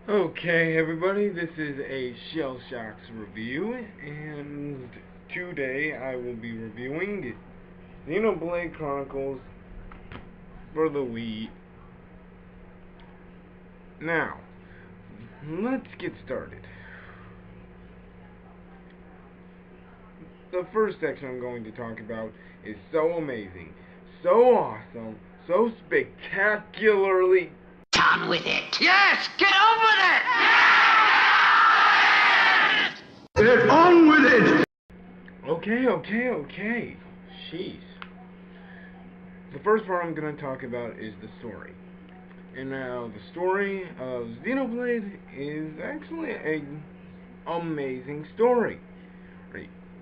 Okay, everybody, this is a Shell Shocks review, and today I will be reviewing Xenoblade Chronicles for the Wii. Now, let's get started. The first section I'm going to talk about is so amazing, so awesome, so spectacularly. On with it! Yes! Get on with it! Get on with it! Okay. Jeez. The first part I'm going to talk about is the story. And now, the story of Xenoblade is actually an amazing story.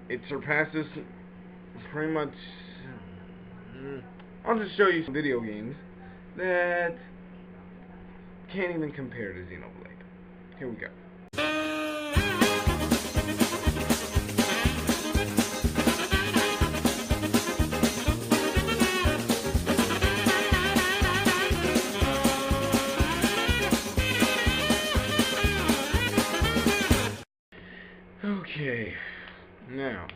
It surpasses pretty much... I'll just show you some video games that can't even compare to Xenoblade. Here we go. Okay, now,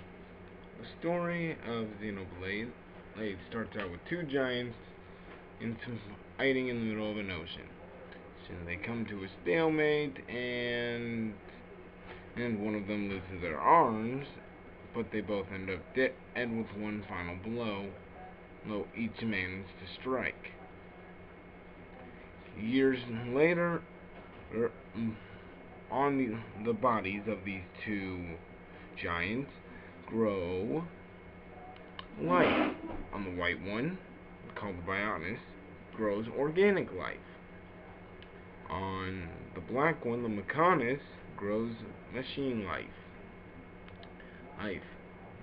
the story of Xenoblade starts out with two giants fighting in the middle of an ocean. So they come to a stalemate, and one of them loses their arms, but they both end up dead with one final blow, though each managed to strike. Years later, on the bodies of these two giants grow life. On the white one, called the Bionis, grows organic life. On the black one, the Mechanis, grows machine life.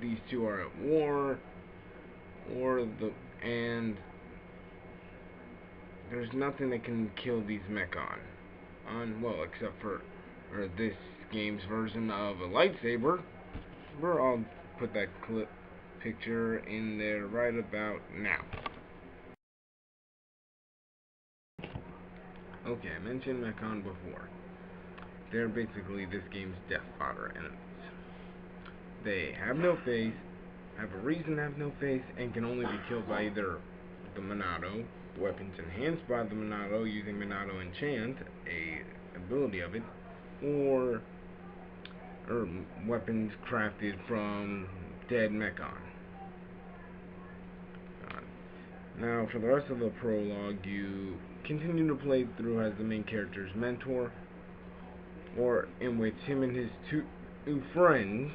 These two are at war, and there's nothing that can kill these Mechon. Well, except for this game's version of a lightsaber. I'll put that picture in there right about now. Okay, I mentioned Mechon before. They're basically this game's death fodder enemies. They have no face, have a reason to have no face, and can only be killed by either the Monado, weapons enhanced by the Monado using Monado Enchant, a ability of it, or weapons crafted from dead Mechon. Now, for the rest of the prologue, you continue to play through as the main character's mentor, or in which him and his two friends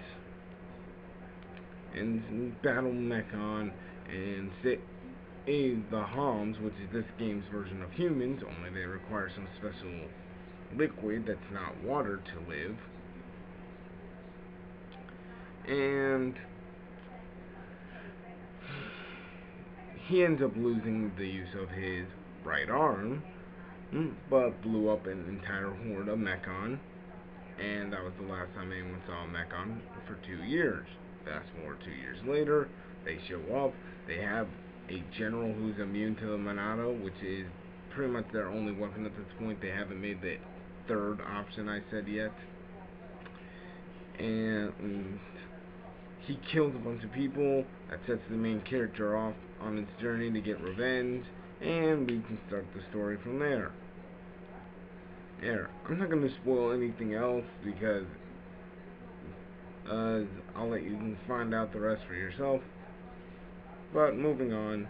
and battle Mechon and save the Homs, which is this game's version of humans, only they require some special liquid that's not water to live. And he ends up losing the use of his right arm, but blew up an entire horde of Mechon, and that was the last time anyone saw Mechon for 2 years. Fast forward 2 years later, they show up. They have a general who's immune to the Monado, which is pretty much their only weapon at this point. They haven't made the third option I said yet. And he kills a bunch of people. That sets the main character off on its journey to get revenge, and we can start the story from there. I'm not going to spoil anything else because I'll let you find out the rest for yourself. But moving on.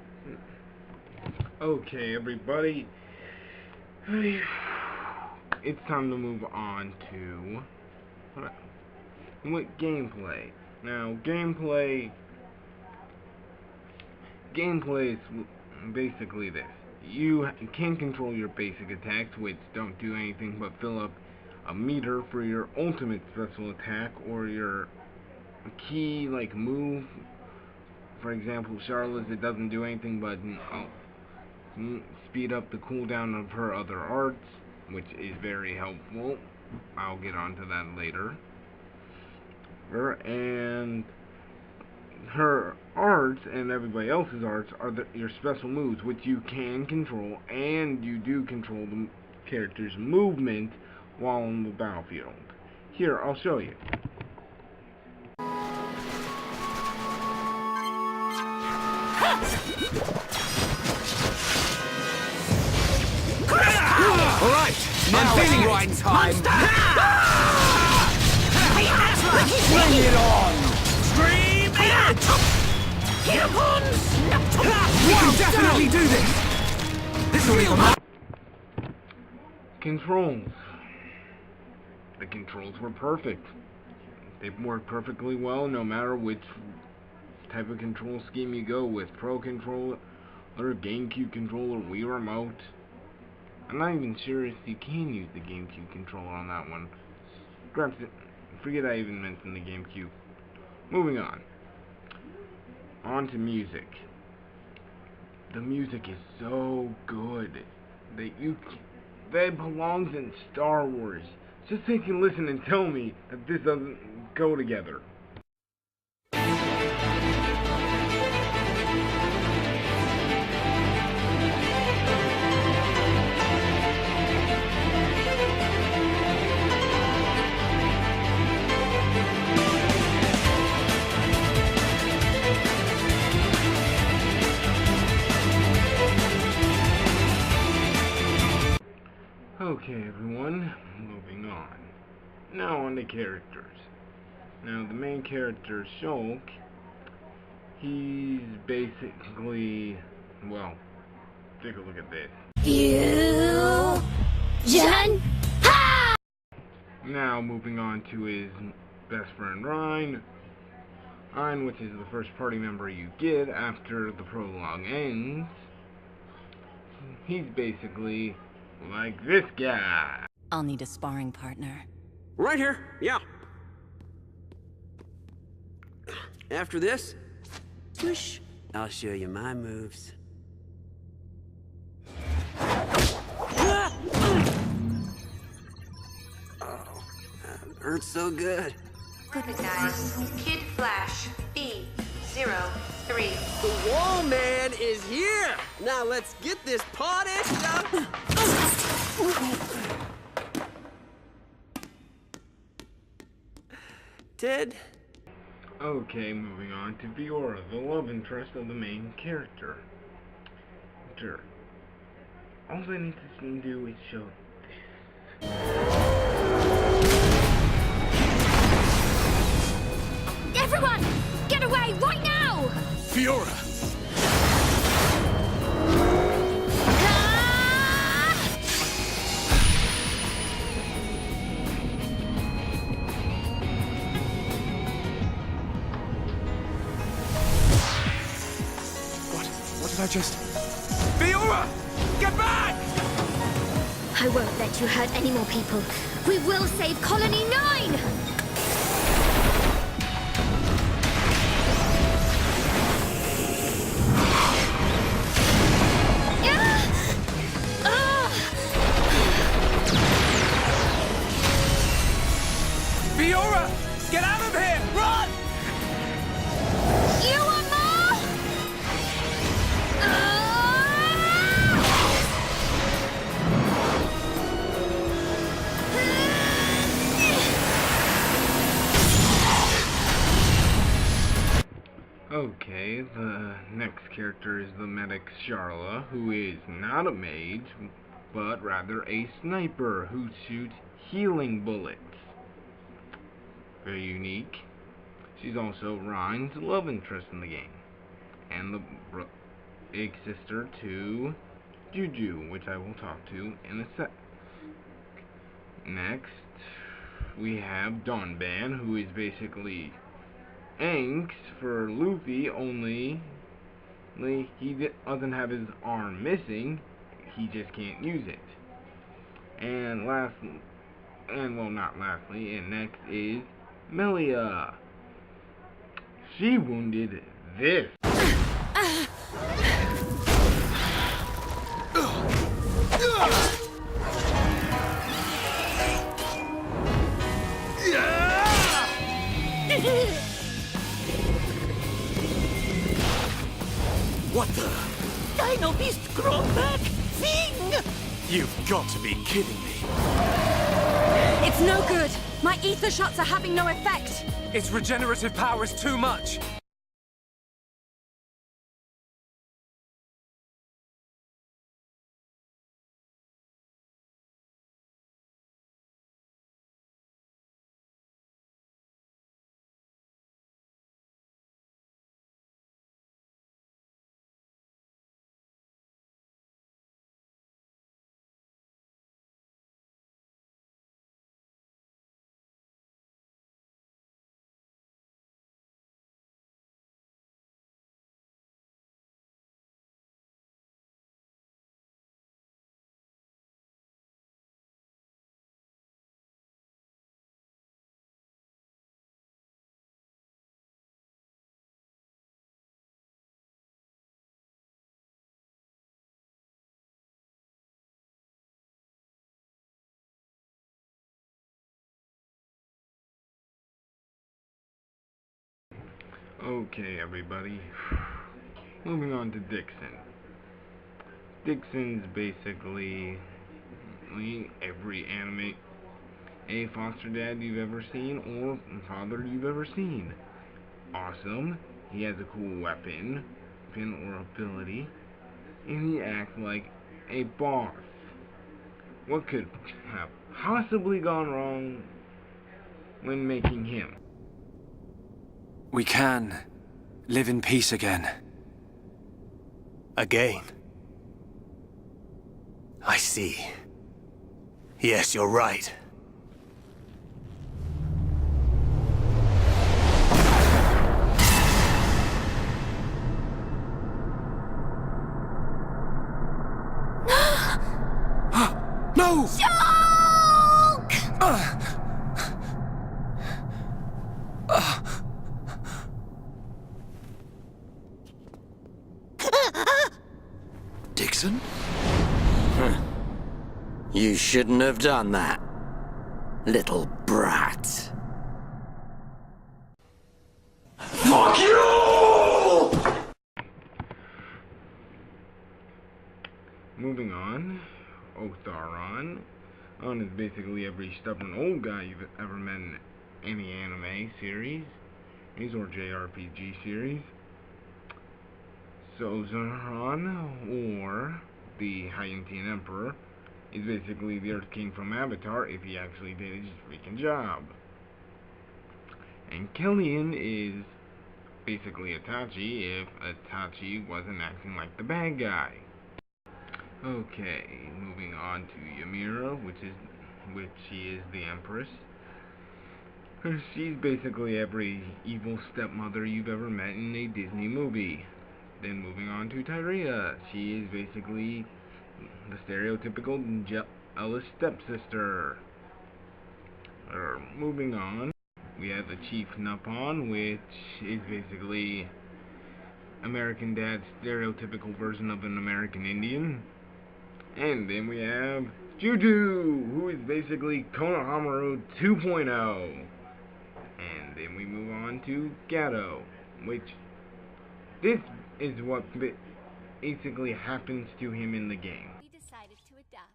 Okay, everybody. It's time to move on to gameplay. Now, gameplay is basically this. You can control your basic attacks, which don't do anything but fill up a meter for your ultimate special attack or your key, like move. For example, Charlotte's, it doesn't do anything but speed up the cooldown of her other arts, which is very helpful. I'll get onto that later. And her arts and everybody else's arts are your special moves, which you can control, and you do control the character's movement while on the battlefield. Here, I'll show you. Alright, now it's grind time! Bring it on! Scream it! We can definitely do this! This will be the Controls. The controls were perfect. They work perfectly well no matter which type of control scheme you go with. Pro controller, GameCube controller, Wii remote. I'm not even sure if you can use the GameCube controller on that one. Forget I even mentioned the GameCube. Moving on. On to music. The music is so good that belongs in Star Wars. Just take and listen and tell me that this doesn't go together. Okay, everyone, moving on. Now on to characters. Now, the main character, Shulk, he's basically, well, take a look at this. Fusion! Ha! Now, moving on to his best friend, Ryan, which is the first party member you get after the prologue ends. He's basically like this guy. I'll need a sparring partner. Right here, yeah. After this, whoosh, I'll show you my moves. Oh, that hurts so good. Good guys. Kid Flash B03. The wall man is here! Now let's get this party started! Ted? Okay, moving on to Viora, the love interest of the main character. Sure. All I need to do is show this. Everyone! Get away right now! Fiora! What did I just... Fiora! Get back! I won't let you hurt any more people. We will save Colony 9! Fiora! Get out of here! Run! You want more? Okay, the next character is the medic Charla, who is not a mage, but rather a sniper who shoots healing bullets. Very unique. She's also Ryan's love interest in the game, and the big sister to Juju, which I will talk to in a sec. Next, we have Donban, who is basically angst for Luffy, only he doesn't have his arm missing, he just can't use it. And next is Melia. She wounded this. What the? Dino Beast grown back thing! You've got to be kidding me. no good! My ether shots are having no effect! Its regenerative power is too much! Okay, everybody. Moving on to Dixon. Dixon's basically every anime a foster dad you've ever seen or father you've ever seen. Awesome. He has a cool weapon or ability, and he acts like a boss. What could have possibly gone wrong when making him? We can live in peace again. Again? I see. Yes, you're right. No! Dixon? You shouldn't have done that, little brat. Fuck you! Moving on, Otharon. On is basically every stubborn old guy you've ever met in any anime series, or JRPG series. So Zoran, or the Hyantian Emperor, is basically the Earth King from Avatar if he actually did his freaking job. And Killian is basically Itachi if Itachi wasn't acting like the bad guy. Okay, moving on to Ymira, which she is the Empress. She's basically every evil stepmother you've ever met in a Disney movie. Then moving on to Tyrea, she is basically the stereotypical jealous stepsister. Moving on, we have the Chief Nippon, which is basically American Dad's stereotypical version of an American Indian. And then we have Juju, who is basically Konohamaru 2.0. And then we move on to Gato, which this is what basically happens to him in the game. We decided to adapt.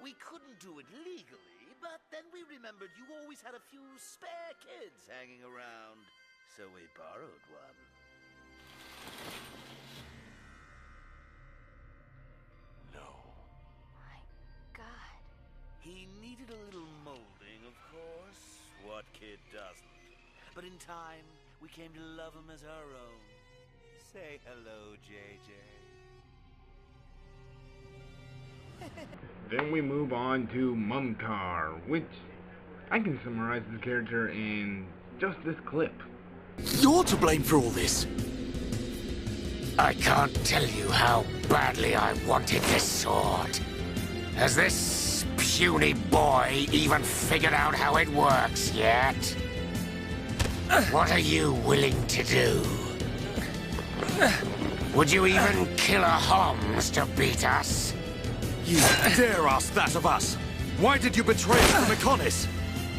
We couldn't do it legally, but then we remembered you always had a few spare kids hanging around, so we borrowed one. He needed a little molding, of course. What kid doesn't? But in time, we came to love him as our own. Say hello, JJ. Then we move on to Mumkar, which I can summarize the character in just this clip. You're to blame for all this. I can't tell you how badly I wanted this sword. Has this puny boy even figured out how it works yet? What are you willing to do? Would you even kill a Homs to beat us? You dare ask that of us? Why did you betray us to Meconis?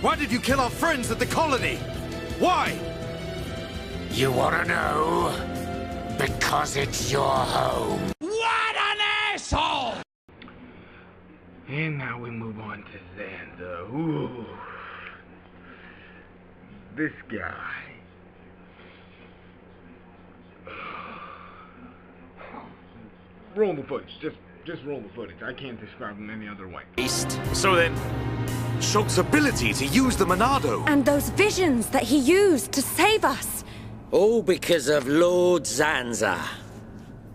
Why did you kill our friends at the colony? Why? You wanna know? Because it's your home. What an asshole! And now we move on to Xanza. Ooh. This guy. Roll the footage. Just roll the footage. I can't describe him any other way. So then, Shulk's ability to use the Monado. And those visions that he used to save us. All because of Lord Xanza.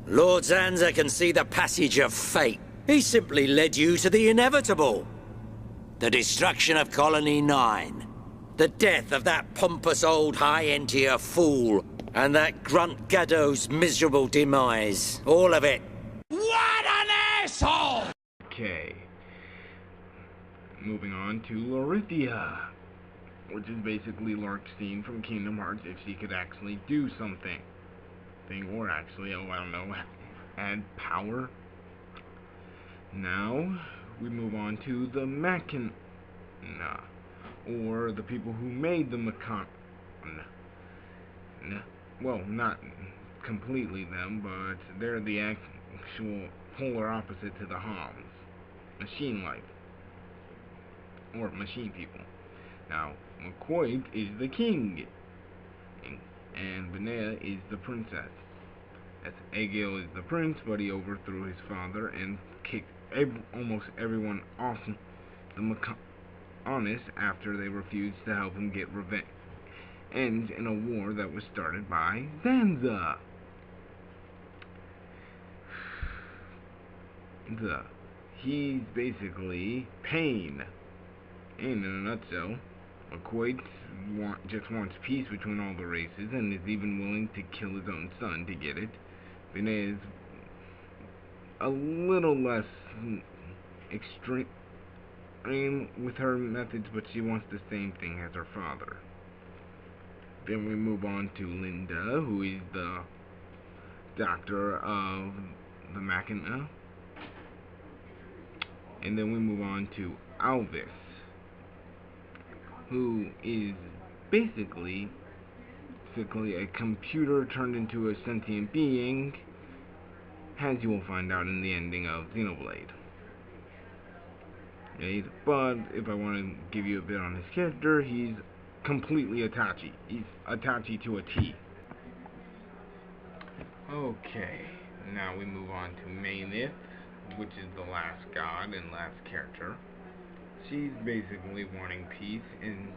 Lord Xanza can see the passage of fate. He simply led you to the inevitable. The destruction of Colony 9. The death of that pompous old high-entier fool. And that grunt Gaddo's miserable demise. All of it. What an asshole! Okay. Moving on to Lorithia, which is basically Lark's scene from Kingdom Hearts if she could actually do something. Or actually, oh, I don't know, add power. Now, we move on to the Machina, or the people who made the Machina. Well, not completely them, but they're the actual polar opposite to the Homs. Machine-like. Or machine people. Now, McCoy is the king. And Benea is the princess. As Egil is the prince, but he overthrew his father and kicked almost everyone off the Maconis after they refused to help him get revenge. Ends in a war that was started by Xanza. He's basically pain. And in a nutshell, McCoy just wants peace between all the races and is even willing to kill his own son to get it. Benea is a little less extreme with her methods, but she wants the same thing as her father. Then we move on to Linda, who is the doctor of the Machina. And then we move on to Alvis, who is basically a computer turned into a sentient being, as you will find out in the ending of Xenoblade. Okay, but if I want to give you a bit on his character, he's completely Itachi. He's Itachi to a T. Okay, now we move on to Mainith, which is the last god and last character. She's basically wanting peace, and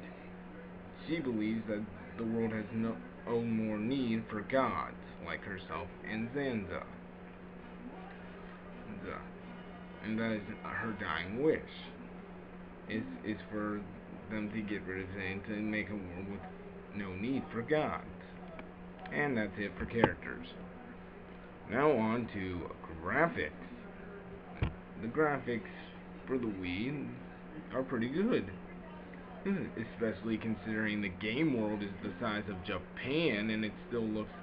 she believes that the world has no more need for gods like herself and Xanza. And that is her dying wish. Is for them to get rid of Xanza and make a world with no need for gods. And that's it for characters. Now on to graphics. The graphics for the Wii are pretty good, especially considering the game world is the size of Japan and it still looks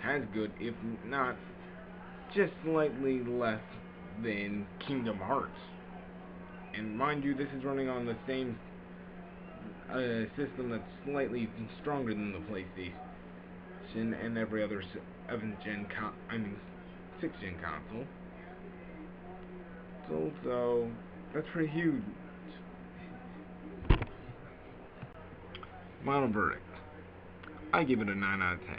as good, if not just slightly less than Kingdom Hearts. And mind you, this is running on the same system that's slightly stronger than the PlayStation and every other 6th-gen console. So that's pretty huge. Final verdict. I give it a 9 out of 10.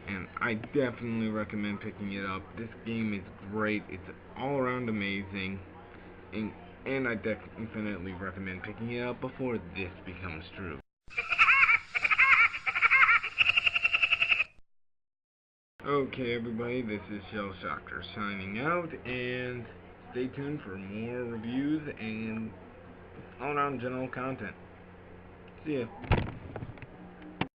And I definitely recommend picking it up. This game is great. It's all around amazing. And I definitely recommend picking it up before this becomes true. Okay, everybody, this is Shell Shocker signing out, and stay tuned for more reviews and all-around general content. See ya.